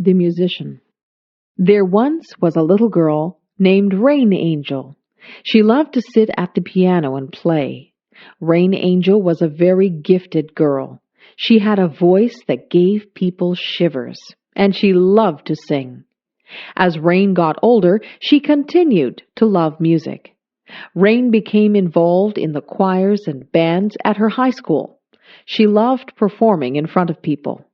The musician. There once was a little girl named Rain Angel. She loved to sit at the piano and play. Rain Angel was a very gifted girl. She had a voice that gave people shivers, and she loved to sing. As Rain got older, she continued to love music. Rain became involved in the choirs and bands at her high school. She loved performing in front of people.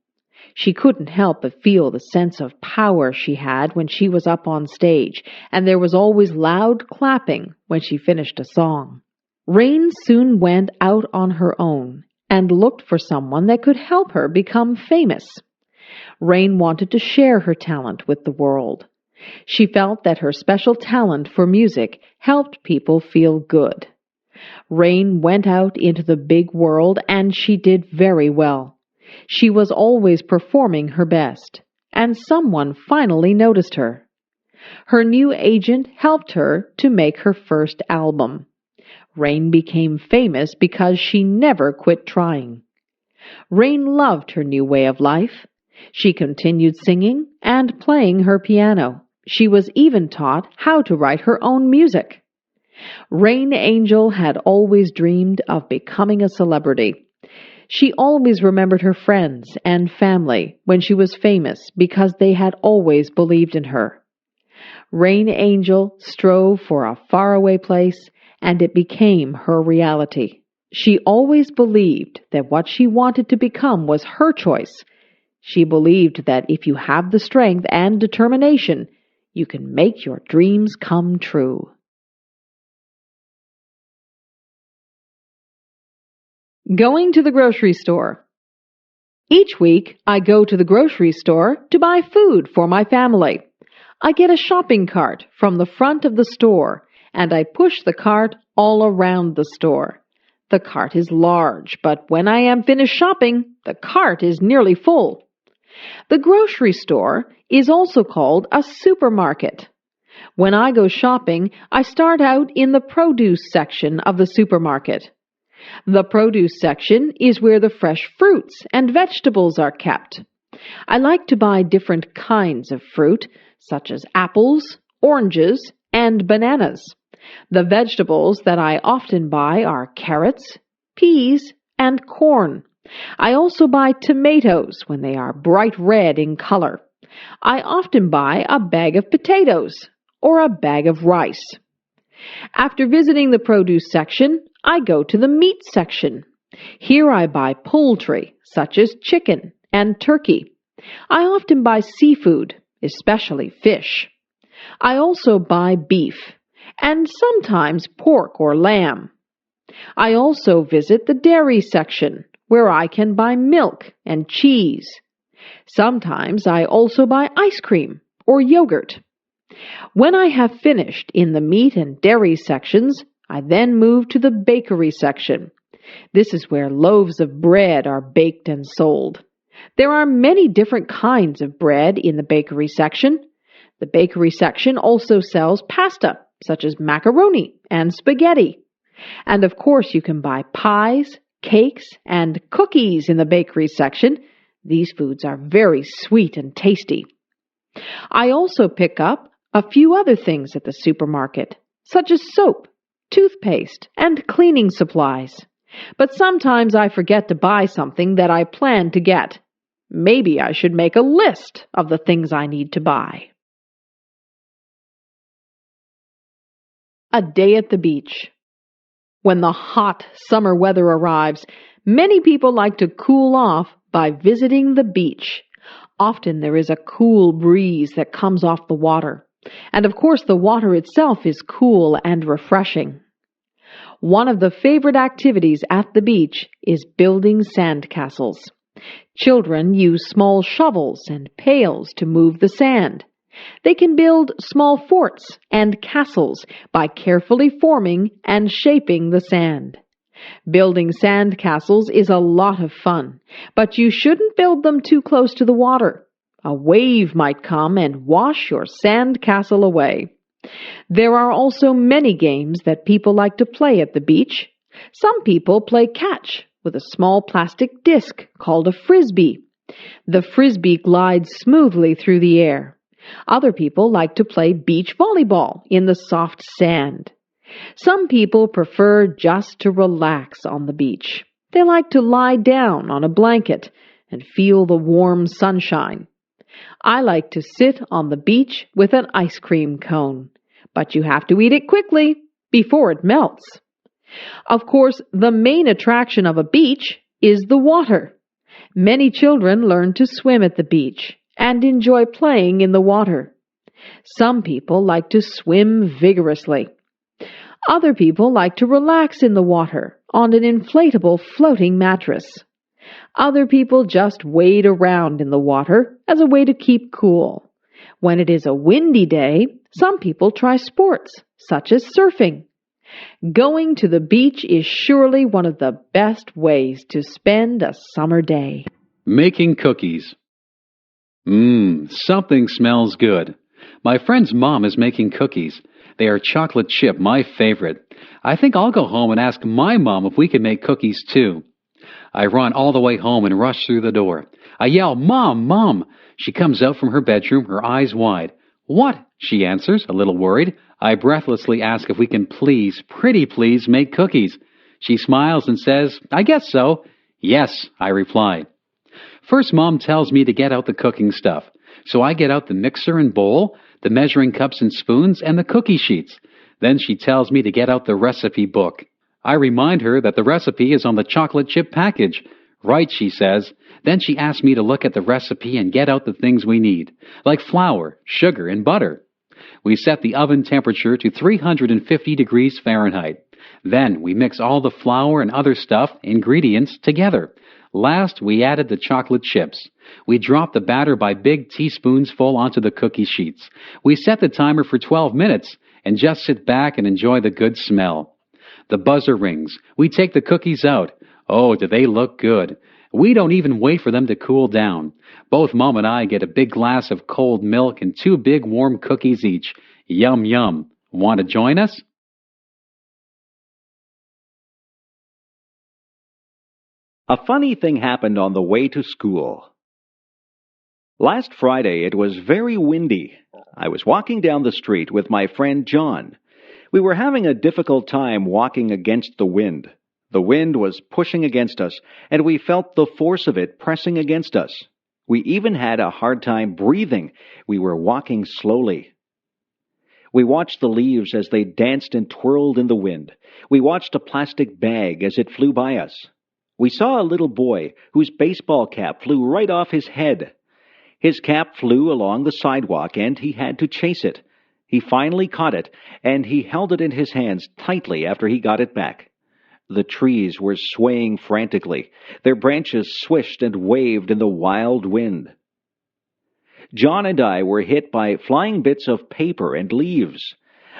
She couldn't help but feel the sense of power she had when she was up on stage, and there was always loud clapping when she finished a song. Rain soon went out on her own and looked for someone that could help her become famous. Rain wanted to share her talent with the world. She felt that her special talent for music helped people feel good. Rain went out into the big world, and she did very well. She was always performing her best, and someone finally noticed her. Her new agent helped her to make her first album. Rain became famous because she never quit trying. Rain loved her new way of life. She continued singing and playing her piano. She was even taught how to write her own music. Rain Angel had always dreamed of becoming a celebrity. She always remembered her friends and family when she was famous because they had always believed in her. Rain Angel strove for a faraway place, and it became her reality. She always believed that what she wanted to become was her choice. She believed that if you have the strength and determination, you can make your dreams come true. Going to the grocery store. Each week, I go to the grocery store to buy food for my family. I get a shopping cart from the front of the store, and I push the cart all around the store. The cart is large, but when I am finished shopping, the cart is nearly full. The grocery store is also called a supermarket. When I go shopping, I start out in the produce section of the supermarket. The produce section is where the fresh fruits and vegetables are kept. I like to buy different kinds of fruit, such as apples, oranges, and bananas. The vegetables that I often buy are carrots, peas, and corn. I also buy tomatoes when they are bright red in color. I often buy a bag of potatoes or a bag of rice. After visiting the produce section, I go to the meat section. Here I buy poultry, such as chicken and turkey. I often buy seafood, especially fish. I also buy beef, and sometimes pork or lamb. I also visit the dairy section, where I can buy milk and cheese. Sometimes I also buy ice cream or yogurt. When I have finished in the meat and dairy sections, I then move to the bakery section. This is where loaves of bread are baked and sold. There are many different kinds of bread in the bakery section. The bakery section also sells pasta, such as macaroni and spaghetti. And of course, you can buy pies, cakes, and cookies in the bakery section. These foods are very sweet and tasty. I also pick up a few other things at the supermarket, such as soap, toothpaste, and cleaning supplies. But sometimes I forget to buy something that I plan to get. Maybe I should make a list of the things I need to buy. A day at the beach. When the hot summer weather arrives, many people like to cool off by visiting the beach. Often there is a cool breeze that comes off the water. And of course, the water itself is cool and refreshing. One of the favorite activities at the beach is building sandcastles. Children use small shovels and pails to move the sand. They can build small forts and castles by carefully forming and shaping the sand. Building sandcastles is a lot of fun, but you shouldn't build them too close to the water. A wave might come and wash your sandcastle away. There are also many games that people like to play at the beach. Some people play catch with a small plastic disc called a frisbee. The frisbee glides smoothly through the air. Other people like to play beach volleyball in the soft sand. Some people prefer just to relax on the beach. They like to lie down on a blanket and feel the warm sunshine. I like to sit on the beach with an ice cream cone, but you have to eat it quickly before it melts. Of course, the main attraction of a beach is the water. Many children learn to swim at the beach and enjoy playing in the water. Some people like to swim vigorously. Other people like to relax in the water on an inflatable floating mattress. Other people just wade around in the water as a way to keep cool. When it is a windy day, some people try sports, such as surfing. Going to the beach is surely one of the best ways to spend a summer day. Making cookies. Something smells good. My friend's mom is making cookies. They are chocolate chip, my favorite. I think I'll go home and ask my mom if we can make cookies too. I run all the way home and rush through the door. I yell, "Mom, Mom!" She comes out from her bedroom, her eyes wide. "What?" she answers, a little worried. I breathlessly ask if we can please, pretty please, make cookies. She smiles and says, "I guess so." "Yes," I reply. First, Mom tells me to get out the cooking stuff. So I get out the mixer and bowl, the measuring cups and spoons, and the cookie sheets. Then she tells me to get out the recipe book. I remind her that the recipe is on the chocolate chip package. "Right," she says. Then she asks me to look at the recipe and get out the things we need, like flour, sugar, and butter. We set the oven temperature to 350 degrees Fahrenheit. Then we mix all the flour and other ingredients together. Last, we added the chocolate chips. We dropped the batter by big teaspoons full onto the cookie sheets. We set the timer for 12 minutes and just sit back and enjoy the good smell. The buzzer rings. We take the cookies out. Oh, do they look good. We don't even wait for them to cool down. Both Mom and I get a big glass of cold milk and 2 big warm cookies each. Yum, yum. Want to join us? A funny thing happened on the way to school. Last Friday it was very windy. I was walking down the street with my friend John. We were having a difficult time walking against the wind. The wind was pushing against us, and we felt the force of it pressing against us. We even had a hard time breathing. We were walking slowly. We watched the leaves as they danced and twirled in the wind. We watched a plastic bag as it flew by us. We saw a little boy whose baseball cap flew right off his head. His cap flew along the sidewalk, and he had to chase it. He finally caught it, and he held it in his hands tightly after he got it back. The trees were swaying frantically. Their branches swished and waved in the wild wind. John and I were hit by flying bits of paper and leaves.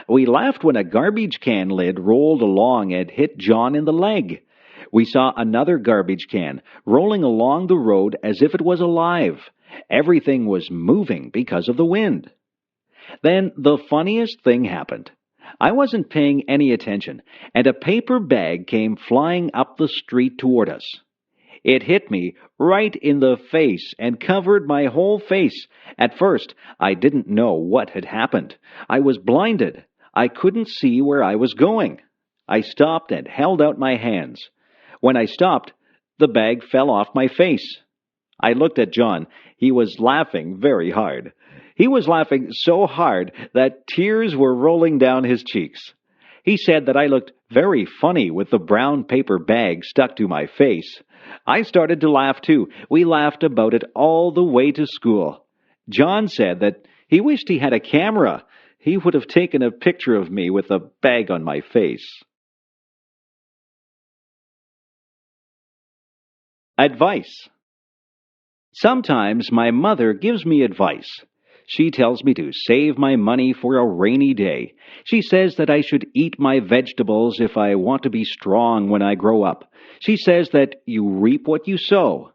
We laughed when a garbage can lid rolled along and hit John in the leg. We saw another garbage can rolling along the road as if it was alive. Everything was moving because of the wind. Then the funniest thing happened. I wasn't paying any attention, and a paper bag came flying up the street toward us. It hit me right in the face and covered my whole face. At first, I didn't know what had happened. I was blinded. I couldn't see where I was going. I stopped and held out my hands. When I stopped, the bag fell off my face. I looked at John. He was laughing very hard. He was laughing so hard that tears were rolling down his cheeks. He said that I looked very funny with the brown paper bag stuck to my face. I started to laugh too. We laughed about it all the way to school. John said that he wished he had a camera. He would have taken a picture of me with a bag on my face. Advice. Sometimes my mother gives me advice. She tells me to save my money for a rainy day. She says that I should eat my vegetables if I want to be strong when I grow up. She says that you reap what you sow.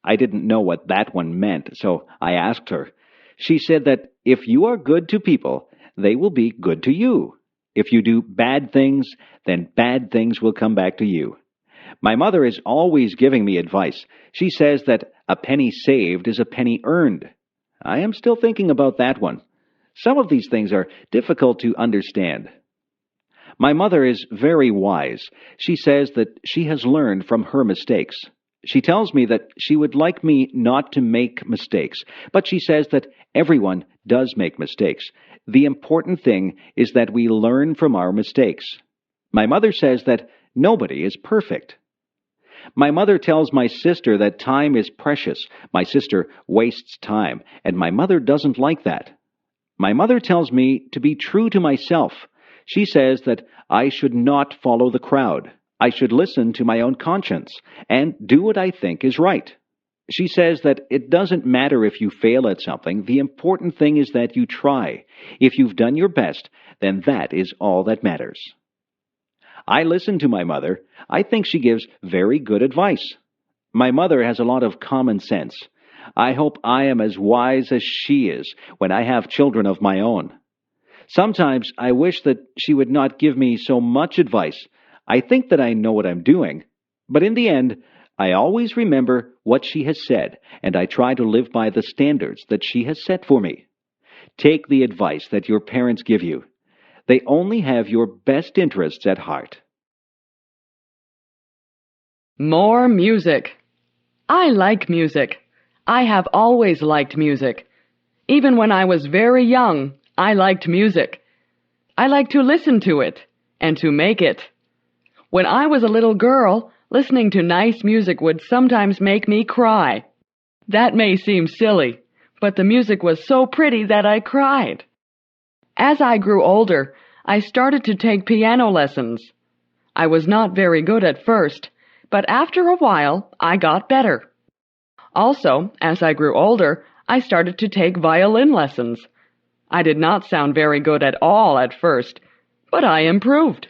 I didn't know what that one meant, so I asked her. She said that if you are good to people, they will be good to you. If you do bad things, then bad things will come back to you. My mother is always giving me advice. She says that a penny saved is a penny earned. I am still thinking about that one. Some of these things are difficult to understand. My mother is very wise. She says that she has learned from her mistakes. She tells me that she would like me not to make mistakes, but she says that everyone does make mistakes. The important thing is that we learn from our mistakes. My mother says that nobody is perfect. My mother tells my sister that time is precious. My sister wastes time, and my mother doesn't like that. My mother tells me to be true to myself. She says that I should not follow the crowd. I should listen to my own conscience and do what I think is right. She says that it doesn't matter if you fail at something. The important thing is that you try. If you've done your best, then that is all that matters. I listen to my mother. I think she gives very good advice. My mother has a lot of common sense. I hope I am as wise as she is when I have children of my own. Sometimes I wish that she would not give me so much advice. I think that I know what I'm doing, but in the end, I always remember what she has said, and I try to live by the standards that she has set for me. Take the advice that your parents give you. They only have your best interests at heart. More music. I like music. I have always liked music. Even when I was very young, I liked music. I liked to listen to it and to make it. When I was a little girl, listening to nice music would sometimes make me cry. That may seem silly, but the music was so pretty that I cried. As I grew older, I started to take piano lessons. I was not very good at first, but after a while, I got better. Also, as I grew older, I started to take violin lessons. I did not sound very good at all at first, but I improved.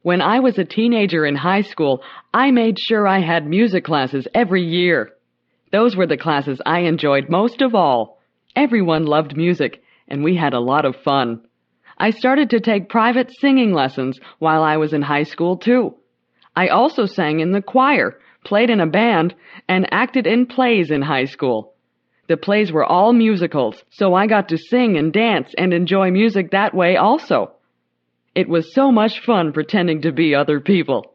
When I was a teenager in high school, I made sure I had music classes every year. Those were the classes I enjoyed most of all. Everyone loved music, and we had a lot of fun. I started to take private singing lessons while I was in high school, too. I also sang in the choir, played in a band, and acted in plays in high school. The plays were all musicals, so I got to sing and dance and enjoy music that way also. It was so much fun pretending to be other people.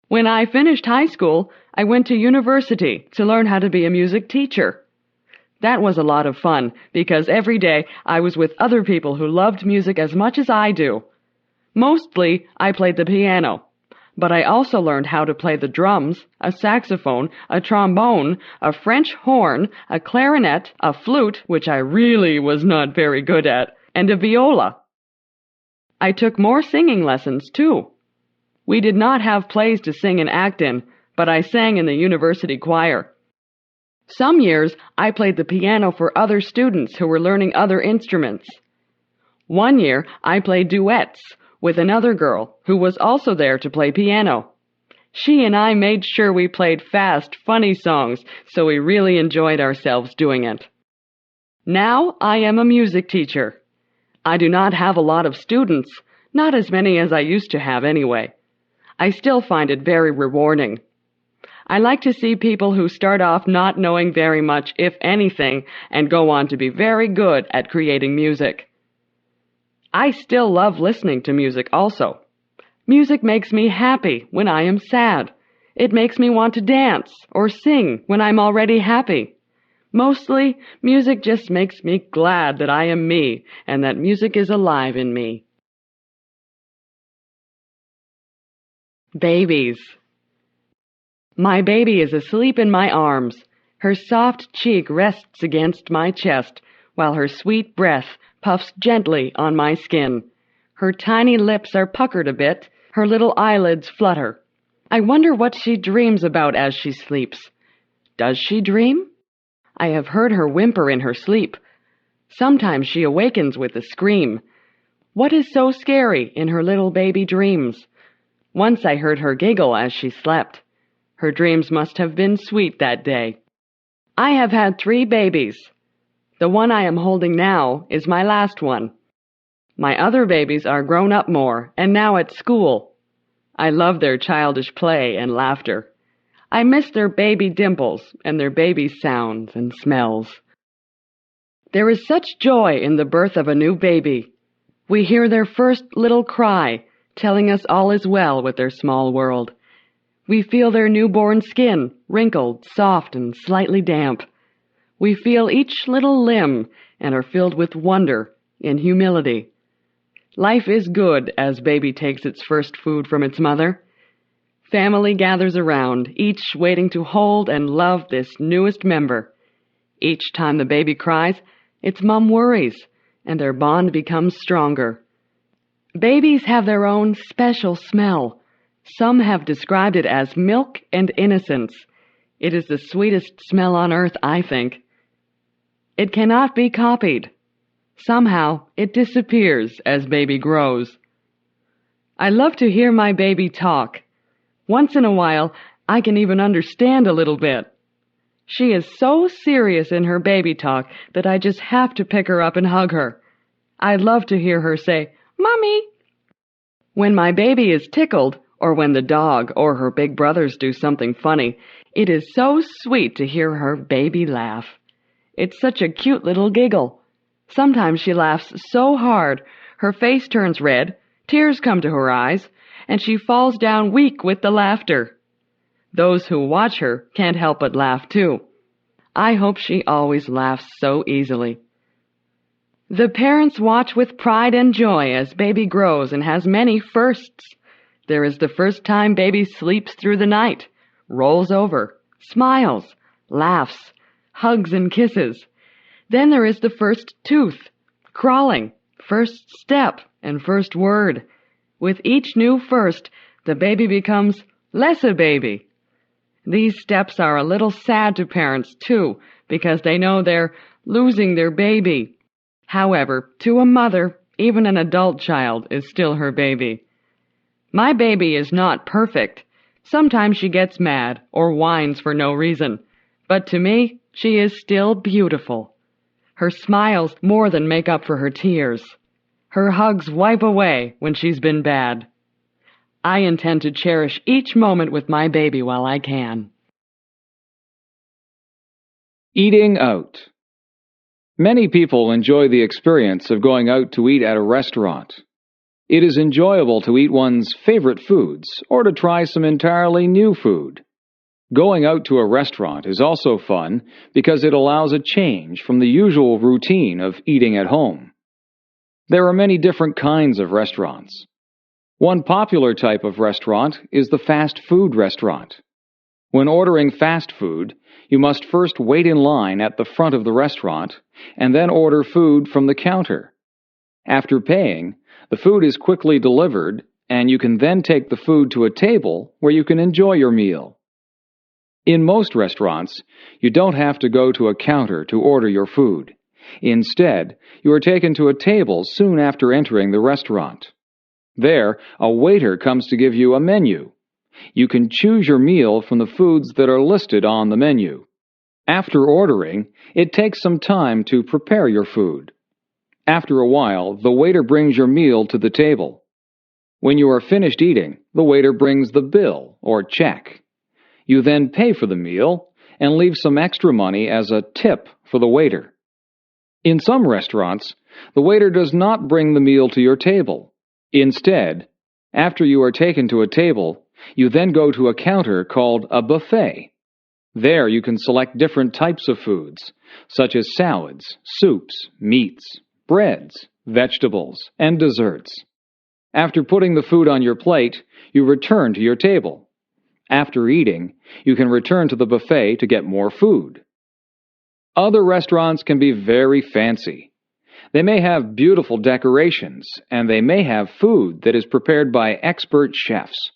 When I finished high school, I went to university to learn how to be a music teacher. That was a lot of fun because every day I was with other people who loved music as much as I do. Mostly, I played the piano, but I also learned how to play the drums, a saxophone, a trombone, a French horn, a clarinet, a flute, which I really was not very good at, and a viola. I took more singing lessons, too. We did not have plays to sing and act in, but I sang in the university choir. Some years, I played the piano for other students who were learning other instruments. One year, I played duets with another girl who was also there to play piano. She and I made sure we played fast, funny songs, so we really enjoyed ourselves doing it. Now I am a music teacher. I do not have a lot of students, not as many as I used to have anyway. I still find it very rewarding. I like to see people who start off not knowing very much, if anything, and go on to be very good at creating music. I still love listening to music also. Music makes me happy when I am sad. It makes me want to dance or sing when I'm already happy. Mostly, music just makes me glad that I am me and that music is alive in me. Babies. My baby is asleep in my arms. Her soft cheek rests against my chest, while her sweet breath puffs gently on my skin. Her tiny lips are puckered a bit, her little eyelids flutter. I wonder what she dreams about as she sleeps. Does she dream? I have heard her whimper in her sleep. Sometimes she awakens with a scream. What is so scary in her little baby dreams? Once I heard her giggle as she slept. Her dreams must have been sweet that day. I have had 3 babies. The one I am holding now is my last one. My other babies are grown up more and now at school. I love their childish play and laughter. I miss their baby dimples and their baby sounds and smells. There is such joy in the birth of a new baby. We hear their first little cry, telling us all is well with their small world. We feel their newborn skin, wrinkled, soft, and slightly damp. We feel each little limb and are filled with wonder and humility. Life is good as baby takes its first food from its mother. Family gathers around, each waiting to hold and love this newest member. Each time the baby cries, its mom worries, and their bond becomes stronger. Babies have their own special smell. Some have described it as milk and innocence. It is the sweetest smell on earth, I think. It cannot be copied. Somehow, it disappears as baby grows. I love to hear my baby talk. Once in a while, I can even understand a little bit. She is so serious in her baby talk that I just have to pick her up and hug her. I love to hear her say, "Mommy." When my baby is tickled, or when the dog or her big brothers do something funny, it is so sweet to hear her baby laugh. It's such a cute little giggle. Sometimes she laughs so hard, her face turns red, tears come to her eyes, and she falls down weak with the laughter. Those who watch her can't help but laugh too. I hope she always laughs so easily. The parents watch with pride and joy as baby grows and has many firsts. There is the first time baby sleeps through the night, rolls over, smiles, laughs, hugs and kisses. Then there is the first tooth, crawling, first step, and first word. With each new first, the baby becomes less a baby. These steps are a little sad to parents, too, because they know they're losing their baby. However, to a mother, even an adult child is still her baby. My baby is not perfect. Sometimes she gets mad or whines for no reason. But to me, she is still beautiful. Her smiles more than make up for her tears. Her hugs wipe away when she's been bad. I intend to cherish each moment with my baby while I can. Eating out. Many people enjoy the experience of going out to eat at a restaurant. It is enjoyable to eat one's favorite foods or to try some entirely new food. Going out to a restaurant is also fun because it allows a change from the usual routine of eating at home. There are many different kinds of restaurants. One popular type of restaurant is the fast food restaurant. When ordering fast food, you must first wait in line at the front of the restaurant and then order food from the counter. After paying, the food is quickly delivered, and you can then take the food to a table where you can enjoy your meal. In most restaurants, you don't have to go to a counter to order your food. Instead, you are taken to a table soon after entering the restaurant. There, a waiter comes to give you a menu. You can choose your meal from the foods that are listed on the menu. After ordering, it takes some time to prepare your food. After a while, the waiter brings your meal to the table. When you are finished eating, the waiter brings the bill or check. You then pay for the meal and leave some extra money as a tip for the waiter. In some restaurants, the waiter does not bring the meal to your table. Instead, after you are taken to a table, you then go to a counter called a buffet. There you can select different types of foods, such as salads, soups, meats, breads, vegetables, and desserts. After putting the food on your plate, you return to your table. After eating, you can return to the buffet to get more food. Other restaurants can be very fancy. They may have beautiful decorations, and they may have food that is prepared by expert chefs.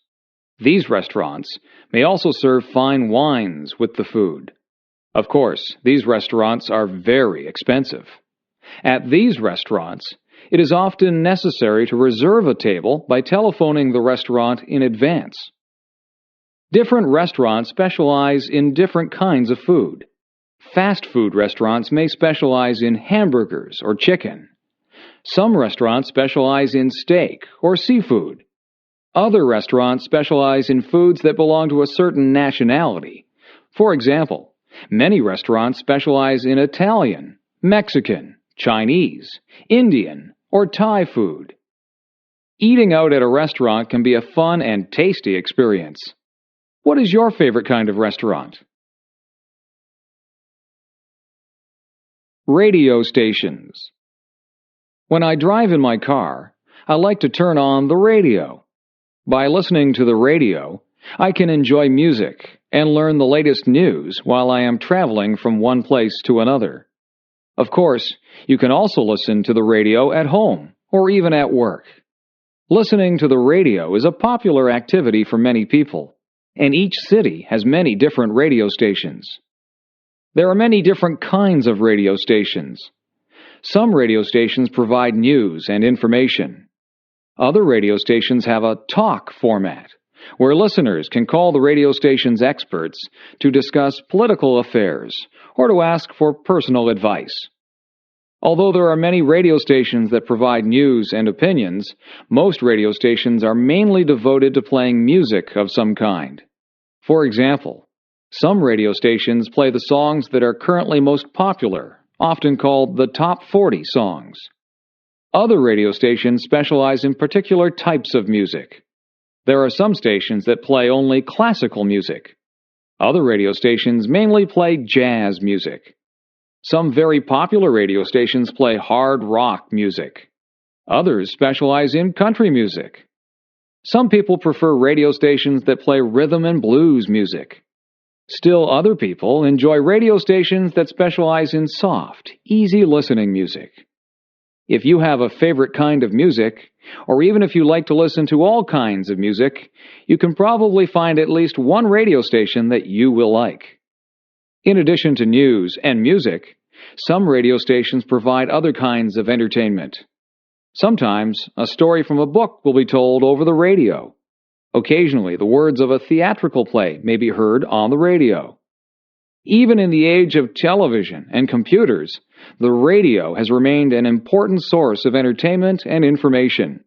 These restaurants may also serve fine wines with the food. Of course, these restaurants are very expensive. At these restaurants, it is often necessary to reserve a table by telephoning the restaurant in advance. Different restaurants specialize in different kinds of food. Fast food restaurants may specialize in hamburgers or chicken. Some restaurants specialize in steak or seafood. Other restaurants specialize in foods that belong to a certain nationality. For example, many restaurants specialize in Italian, Mexican, Chinese, Indian, or Thai food. Eating out at a restaurant can be a fun and tasty experience. What is your favorite kind of restaurant? Radio stations. When I drive in my car, I like to turn on the radio. By listening to the radio, I can enjoy music and learn the latest news while I am traveling from one place to another. Of course, you can also listen to the radio at home or even at work. Listening to the radio is a popular activity for many people, and each city has many different radio stations. There are many different kinds of radio stations. Some radio stations provide news and information. Other radio stations have a talk format, where listeners can call the radio station's experts to discuss political affairs or to ask for personal advice. Although there are many radio stations that provide news and opinions, most radio stations are mainly devoted to playing music of some kind. For example, some radio stations play the songs that are currently most popular, often called the top 40 songs. Other radio stations specialize in particular types of music. There are some stations that play only classical music. Other radio stations mainly play jazz music. Some very popular radio stations play hard rock music. Others specialize in country music. Some people prefer radio stations that play rhythm and blues music. Still other people enjoy radio stations that specialize in soft, easy listening music. If you have a favorite kind of music, or even if you like to listen to all kinds of music, you can probably find at least one radio station that you will like. In addition to news and music, some radio stations provide other kinds of entertainment. Sometimes, a story from a book will be told over the radio. Occasionally, the words of a theatrical play may be heard on the radio. Even in the age of television and computers, the radio has remained an important source of entertainment and information.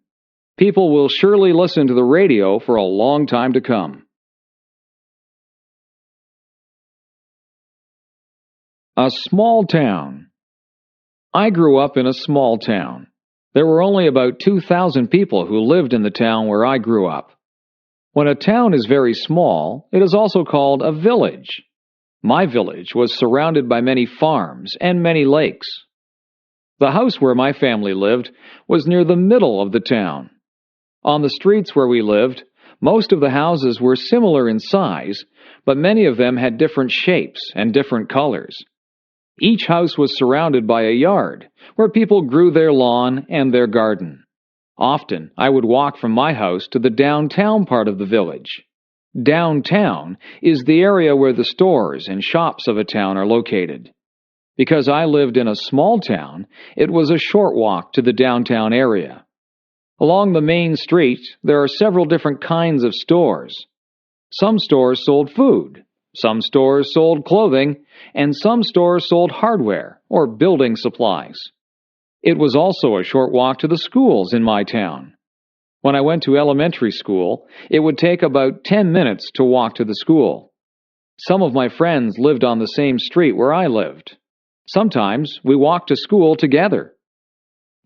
People will surely listen to the radio for a long time to come. A small town. I grew up in a small town. There were only about 2,000 people who lived in the town where I grew up. When a town is very small, it is also called a village. My village was surrounded by many farms and many lakes. The house where my family lived was near the middle of the town. On the streets where we lived, most of the houses were similar in size, but many of them had different shapes and different colors. Each house was surrounded by a yard, where people grew their lawn and their garden. Often, I would walk from my house to the downtown part of the village. Downtown is the area where the stores and shops of a town are located. Because I lived in a small town, it was a short walk to the downtown area. Along the main street, there are several different kinds of stores. Some stores sold food, some stores sold clothing, and some stores sold hardware or building supplies. It was also a short walk to the schools in my town. When I went to elementary school, it would take about 10 minutes to walk to the school. Some of my friends lived on the same street where I lived. Sometimes we walked to school together.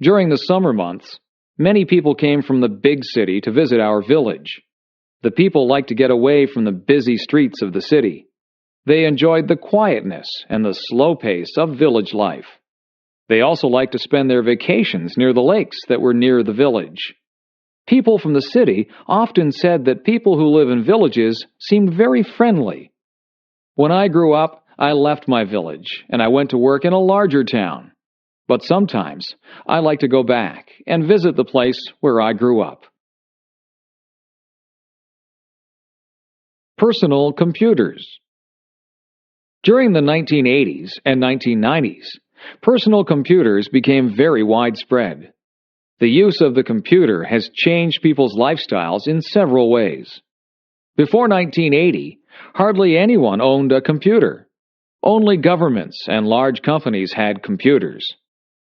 During the summer months, many people came from the big city to visit our village. The people liked to get away from the busy streets of the city. They enjoyed the quietness and the slow pace of village life. They also liked to spend their vacations near the lakes that were near the village. People from the city often said that people who live in villages seemed very friendly. When I grew up, I left my village and I went to work in a larger town. But sometimes I like to go back and visit the place where I grew up. Personal computers. During the 1980s and 1990s, personal computers became very widespread. The use of the computer has changed people's lifestyles in several ways. Before 1980, hardly anyone owned a computer. Only governments and large companies had computers.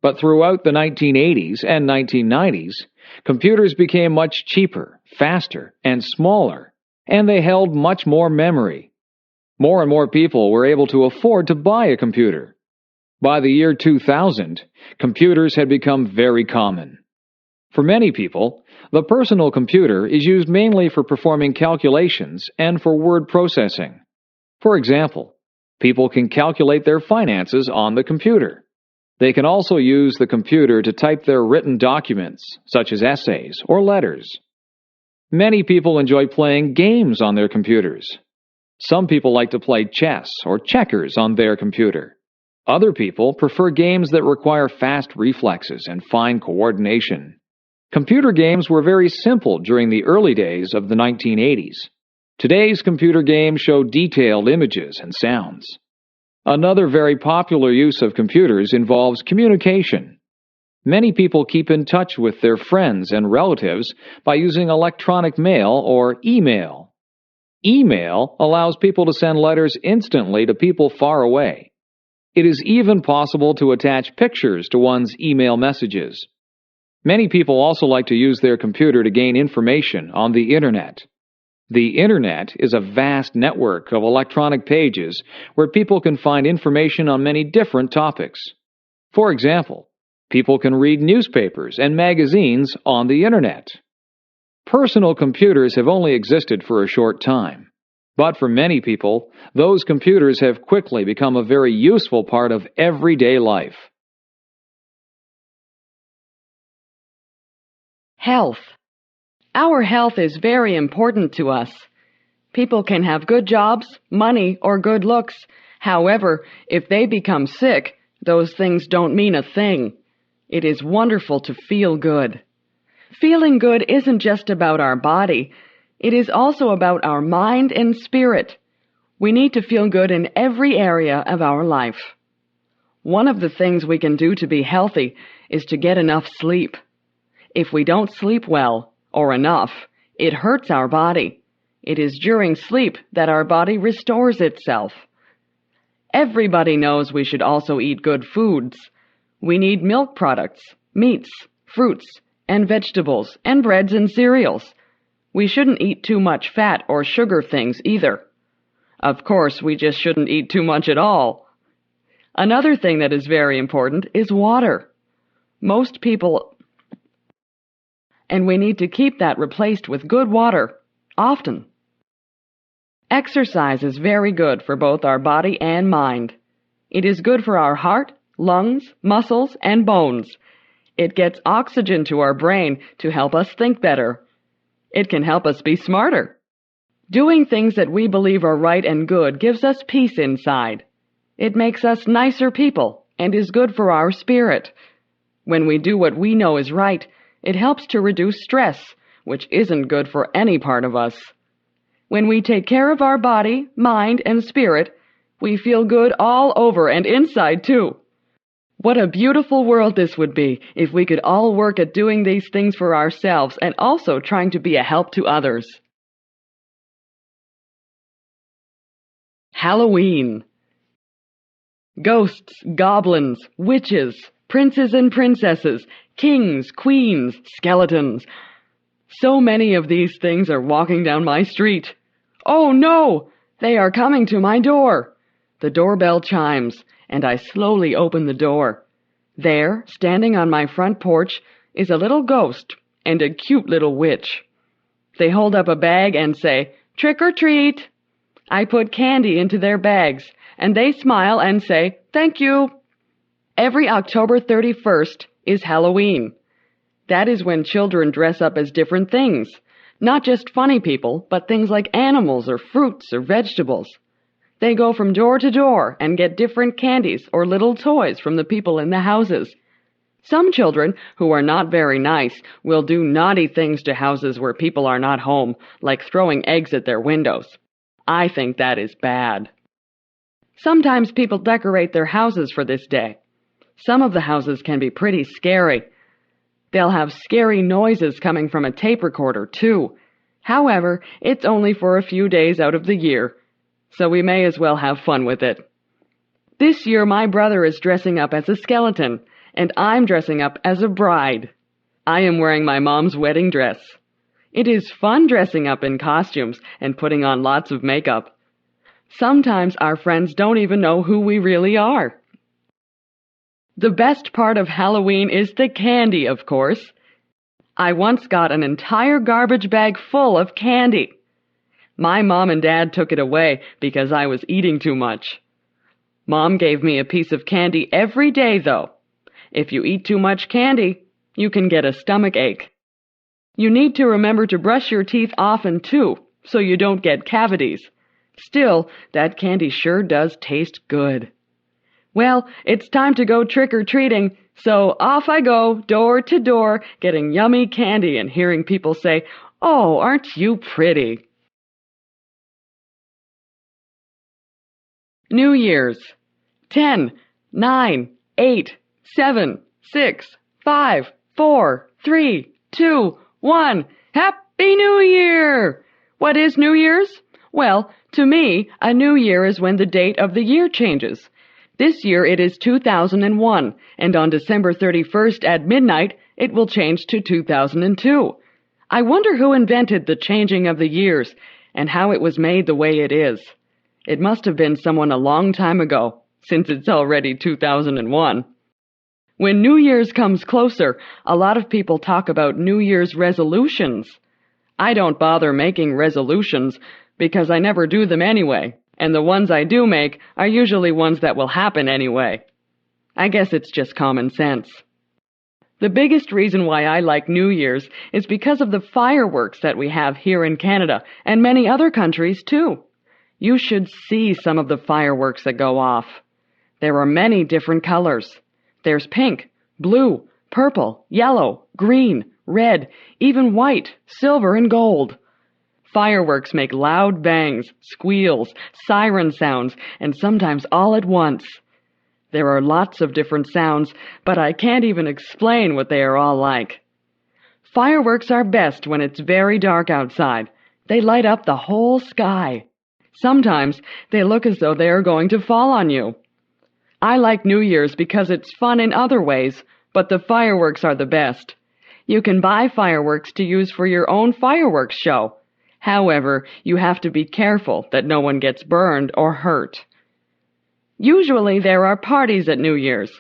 But throughout the 1980s and 1990s, Computers became much cheaper, faster, and smaller, and they held much more memory. More and more people were able to afford to buy a computer. By the year 2000, computers had become very common. For many people, the personal computer is used mainly for performing calculations and for word processing. For example, people can calculate their finances on the computer. They can also use the computer to type their written documents, such as essays or letters. Many people enjoy playing games on their computers. Some people like to play chess or checkers on their computer. Other people prefer games that require fast reflexes and fine coordination. Computer games were very simple during the early days of the 1980s. Today's computer games show detailed images and sounds. Another very popular use of computers involves communication. Many people keep in touch with their friends and relatives by using electronic mail or email. Email allows people to send letters instantly to people far away. It is even possible to attach pictures to one's email messages. Many people also like to use their computer to gain information on the Internet. The Internet is a vast network of electronic pages where people can find information on many different topics. For example, people can read newspapers and magazines on the Internet. Personal computers have only existed for a short time, but for many people, those computers have quickly become a very useful part of everyday life. Health. Our health is very important to us. People can have good jobs, money, or good looks. However, if they become sick, those things don't mean a thing. It is wonderful to feel good. Feeling good isn't just about our body. It is also about our mind and spirit. We need to feel good in every area of our life. One of the things we can do to be healthy is to get enough sleep. If we don't sleep well, or enough, it hurts our body. It is during sleep that our body restores itself. Everybody knows we should also eat good foods. We need milk products, meats, fruits, and vegetables, and breads and cereals. We shouldn't eat too much fat or sugar things either. Of course, we just shouldn't eat too much at all. Another thing that is very important is water. Most people... And we need to keep that replaced with good water, often. Exercise is very good for both our body and mind. It is good for our heart, lungs, muscles, and bones. It gets oxygen to our brain to help us think better. It can help us be smarter. Doing things that we believe are right and good gives us peace inside. It makes us nicer people and is good for our spirit. When we do what we know is right, it helps to reduce stress, which isn't good for any part of us. When we take care of our body, mind, and spirit, we feel good all over and inside too. What a beautiful world this would be if we could all work at doing these things for ourselves and also trying to be a help to others. Halloween. Ghosts, goblins, witches, princes and princesses, kings, queens, skeletons. So many of these things are walking down my street. Oh no! They are coming to my door. The doorbell chimes, and I slowly open the door. There, standing on my front porch, is a little ghost and a cute little witch. They hold up a bag and say, "Trick or treat." I put candy into their bags, and they smile and say, "Thank you." Every October 31st is Halloween. That is when children dress up as different things. Not just funny people, but things like animals or fruits or vegetables. They go from door to door and get different candies or little toys from the people in the houses. Some children, who are not very nice, will do naughty things to houses where people are not home, like throwing eggs at their windows. I think that is bad. Sometimes people decorate their houses for this day. Some of the houses can be pretty scary. They'll have scary noises coming from a tape recorder, too. However, it's only for a few days out of the year, so we may as well have fun with it. This year, my brother is dressing up as a skeleton, and I'm dressing up as a bride. I am wearing my mom's wedding dress. It is fun dressing up in costumes and putting on lots of makeup. Sometimes our friends don't even know who we really are. The best part of Halloween is the candy, of course. I once got an entire garbage bag full of candy. My mom and dad took it away because I was eating too much. Mom gave me a piece of candy every day, though. If you eat too much candy, you can get a stomach ache. You need to remember to brush your teeth often, too, so you don't get cavities. Still, that candy sure does taste good. Well, it's time to go trick-or-treating, so off I go, door to door, getting yummy candy and hearing people say, "Oh, aren't you pretty?" New Year's. 10, 9, 8, 7, 6, 5, 4, 3, 2, 1. Happy New Year! What is New Year's? Well, to me, a new year is when the date of the year changes. This year it is 2001, and on December 31st at midnight, it will change to 2002. I wonder who invented the changing of the years, and how it was made the way it is. It must have been someone a long time ago, since it's already 2001. When New Year's comes closer, a lot of people talk about New Year's resolutions. I don't bother making resolutions because I never do them anyway, and the ones I do make are usually ones that will happen anyway. I guess it's just common sense. The biggest reason why I like New Year's is because of the fireworks that we have here in Canada and many other countries too. You should see some of the fireworks that go off. There are many different colors. There's pink, blue, purple, yellow, green, red, even white, silver, and gold. Fireworks make loud bangs, squeals, siren sounds, and sometimes all at once. There are lots of different sounds, but I can't even explain what they are all like. Fireworks are best when it's very dark outside. They light up the whole sky. Sometimes they look as though they are going to fall on you. I like New Year's because it's fun in other ways, but the fireworks are the best. You can buy fireworks to use for your own fireworks show. However, you have to be careful that no one gets burned or hurt. Usually there are parties at New Year's.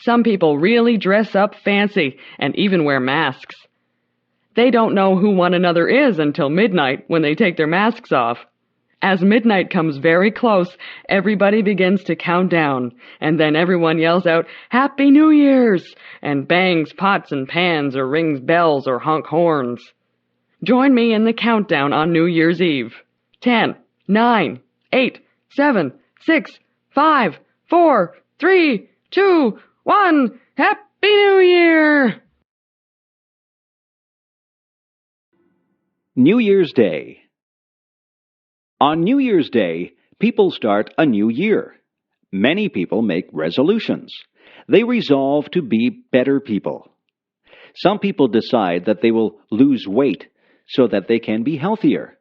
Some people really dress up fancy and even wear masks. They don't know who one another is until midnight when they take their masks off. As midnight comes very close, everybody begins to count down, and then everyone yells out, "Happy New Year's!" and bangs pots and pans or rings bells or honk horns. Join me in the countdown on New Year's Eve. 10, 9, 8, 7, 6, 5, 4, 3, 2, 1. Happy New Year! New Year's Day. On New Year's Day, people start a new year. Many people make resolutions. They resolve to be better people. Some people decide that they will lose weight so that they can be healthier.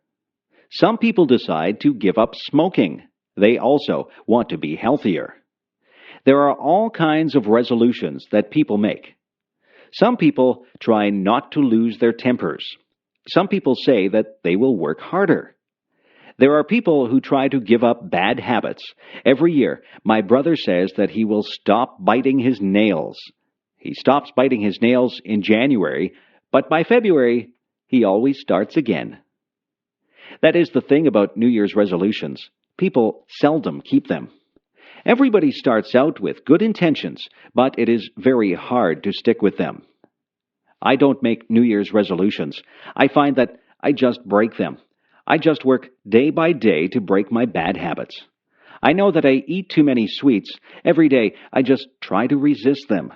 Some people decide to give up smoking. They also want to be healthier. There are all kinds of resolutions that people make. Some people try not to lose their tempers. Some people say that they will work harder. There are people who try to give up bad habits. Every year, my brother says that he will stop biting his nails. He stops biting his nails in January, but by February, he always starts again. That is the thing about New Year's resolutions. People seldom keep them. Everybody starts out with good intentions, but it is very hard to stick with them. I don't make New Year's resolutions. I find that I just break them. I just work day by day to break my bad habits. I know that I eat too many sweets. Every day, I just try to resist them.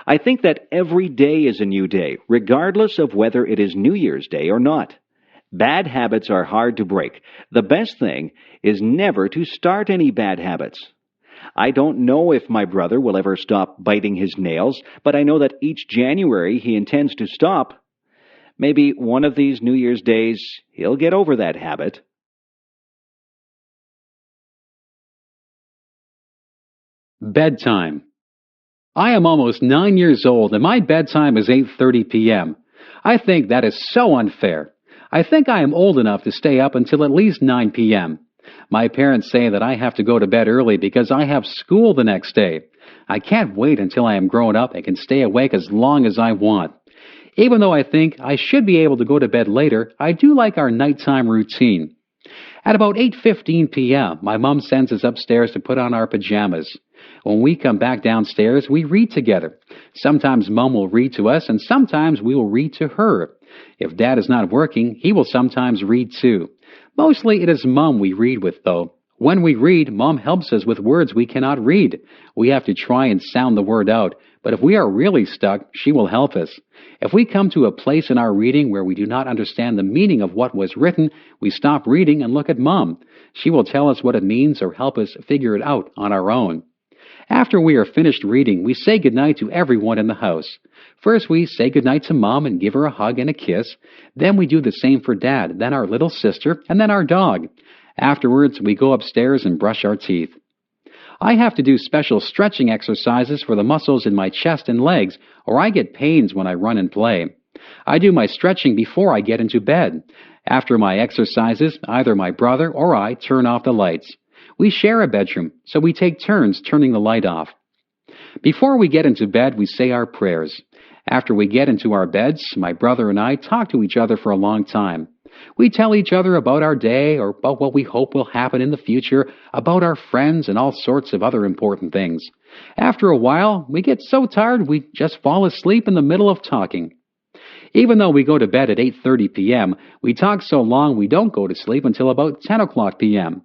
I think that every day is a new day, regardless of whether it is New Year's Day or not. Bad habits are hard to break. The best thing is never to start any bad habits. I don't know if my brother will ever stop biting his nails, but I know that each January he intends to stop. Maybe one of these New Year's days, he'll get over that habit. Bedtime. I am almost 9 years old and my bedtime is 8:30 p.m. I think that is so unfair. I think I am old enough to stay up until at least 9 p.m. My parents say that I have to go to bed early because I have school the next day. I can't wait until I am grown up and can stay awake as long as I want. Even though I think I should be able to go to bed later, I do like our nighttime routine. At about 8:15 p.m., my mom sends us upstairs to put on our pajamas. When we come back downstairs, we read together. Sometimes Mom will read to us, and sometimes we will read to her. If Dad is not working, he will sometimes read too. Mostly it is Mom we read with, though. When we read, Mom helps us with words we cannot read. We have to try and sound the word out, but if we are really stuck, she will help us. If we come to a place in our reading where we do not understand the meaning of what was written, we stop reading and look at Mom. She will tell us what it means or help us figure it out on our own. After we are finished reading, we say goodnight to everyone in the house. First, we say goodnight to Mom and give her a hug and a kiss. Then we do the same for Dad, then our little sister, and then our dog. Afterwards, we go upstairs and brush our teeth. I have to do special stretching exercises for the muscles in my chest and legs, or I get pains when I run and play. I do my stretching before I get into bed. After my exercises, either my brother or I turn off the lights. We share a bedroom, so we take turns turning the light off. Before we get into bed, we say our prayers. After we get into our beds, my brother and I talk to each other for a long time. We tell each other about our day or about what we hope will happen in the future, about our friends and all sorts of other important things. After a while, we get so tired we just fall asleep in the middle of talking. Even though we go to bed at 8:30 p.m., we talk so long we don't go to sleep until about 10 o'clock p.m.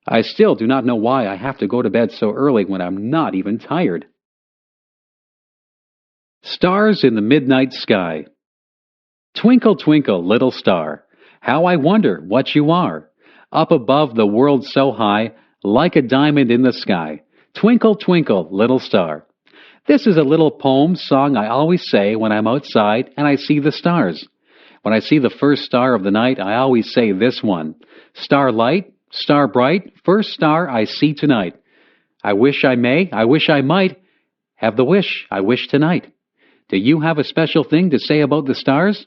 I still do not know why I have to go to bed so early when I'm not even tired. Stars in the Midnight Sky. Twinkle, twinkle, little star, how I wonder what you are. Up above the world so high, like a diamond in the sky. Twinkle, twinkle, little star. This is a little poem song I always say when I'm outside and I see the stars. When I see the first star of the night, I always say this one. Starlight, star bright, first star I see tonight. I wish I may, I wish I might, have the wish I wish tonight. Do you have a special thing to say about the stars?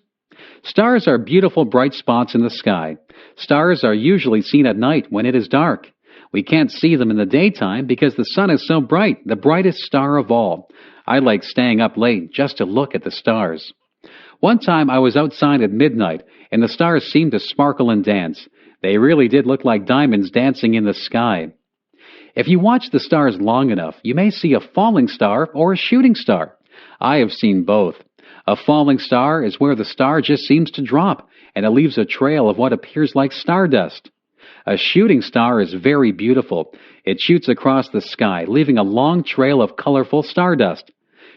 Stars are beautiful bright spots in the sky. Stars are usually seen at night when it is dark. We can't see them in the daytime because the sun is so bright, the brightest star of all. I like staying up late just to look at the stars. One time I was outside at midnight, and the stars seemed to sparkle and dance. They really did look like diamonds dancing in the sky. If you watch the stars long enough, you may see a falling star or a shooting star. I have seen both. A falling star is where the star just seems to drop, and it leaves a trail of what appears like stardust. A shooting star is very beautiful. It shoots across the sky, leaving a long trail of colorful stardust.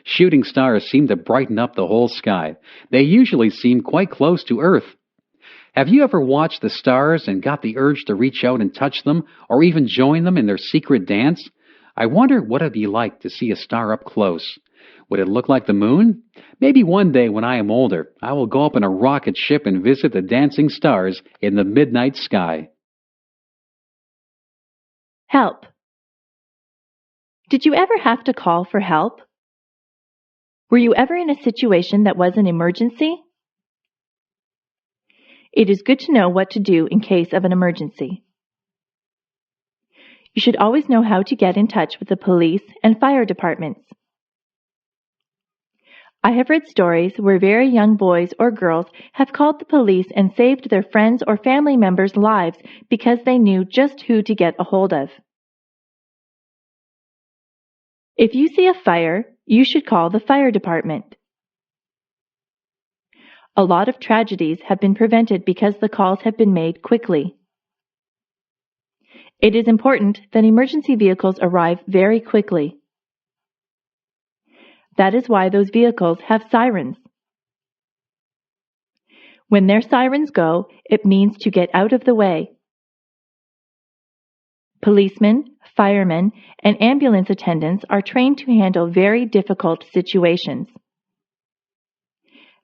Shooting stars seem to brighten up the whole sky. They usually seem quite close to Earth. Have you ever watched the stars and got the urge to reach out and touch them, or even join them in their secret dance? I wonder what it'd be like to see a star up close. Would it look like the moon? Maybe one day when I am older, I will go up in a rocket ship and visit the dancing stars in the midnight sky. Help. Did you ever have to call for help? Were you ever in a situation that was an emergency? It is good to know what to do in case of an emergency. You should always know how to get in touch with the police and fire departments. I have read stories where very young boys or girls have called the police and saved their friends' or family members' lives because they knew just who to get a hold of. If you see a fire, you should call the fire department. A lot of tragedies have been prevented because the calls have been made quickly. It is important that emergency vehicles arrive very quickly. That is why those vehicles have sirens. When their sirens go, it means to get out of the way. Policemen, firemen, and ambulance attendants are trained to handle very difficult situations.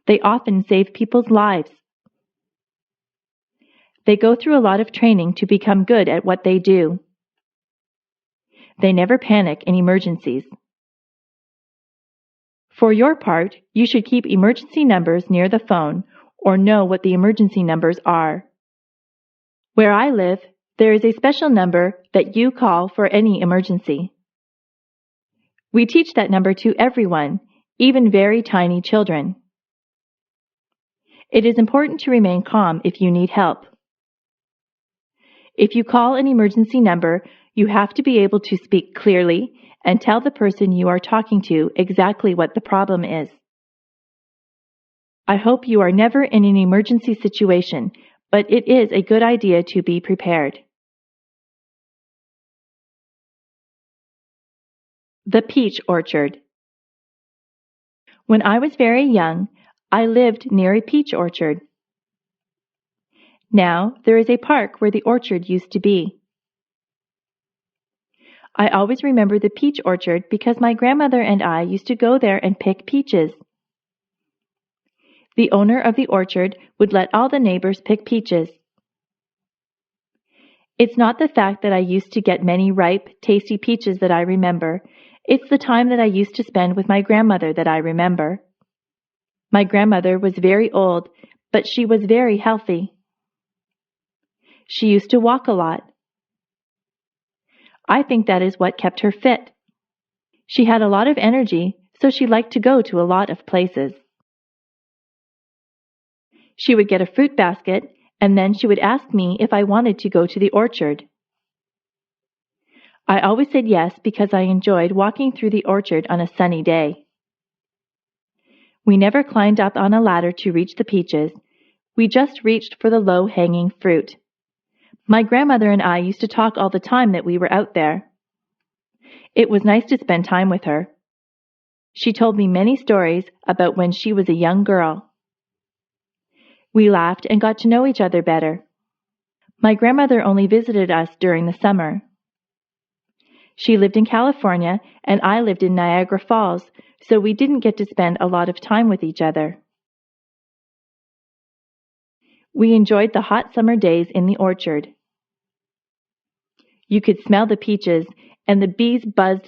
They often save people's lives. They go through a lot of training to become good at what they do. They never panic in emergencies. For your part, you should keep emergency numbers near the phone or know what the emergency numbers are. Where I live, there is a special number that you call for any emergency. We teach that number to everyone, even very tiny children. It is important to remain calm if you need help. If you call an emergency number, you have to be able to speak clearly and tell the person you are talking to exactly what the problem is. I hope you are never in an emergency situation, but it is a good idea to be prepared. The peach orchard. When I was very young, I lived near a peach orchard. Now there is a park where the orchard used to be. I always remember the peach orchard because my grandmother and I used to go there and pick peaches. The owner of the orchard would let all the neighbors pick peaches. It's not the fact that I used to get many ripe, tasty peaches that I remember. It's the time that I used to spend with my grandmother that I remember. My grandmother was very old, but she was very healthy. She used to walk a lot. I think that is what kept her fit. She had a lot of energy, so she liked to go to a lot of places. She would get a fruit basket, and then she would ask me if I wanted to go to the orchard. I always said yes because I enjoyed walking through the orchard on a sunny day. We never climbed up on a ladder to reach the peaches. We just reached for the low-hanging fruit. My grandmother and I used to talk all the time that we were out there. It was nice to spend time with her. She told me many stories about when she was a young girl. We laughed and got to know each other better. My grandmother only visited us during the summer. She lived in California and I lived in Niagara Falls, so we didn't get to spend a lot of time with each other. We enjoyed the hot summer days in the orchard. You could smell the peaches, and the bees buzzed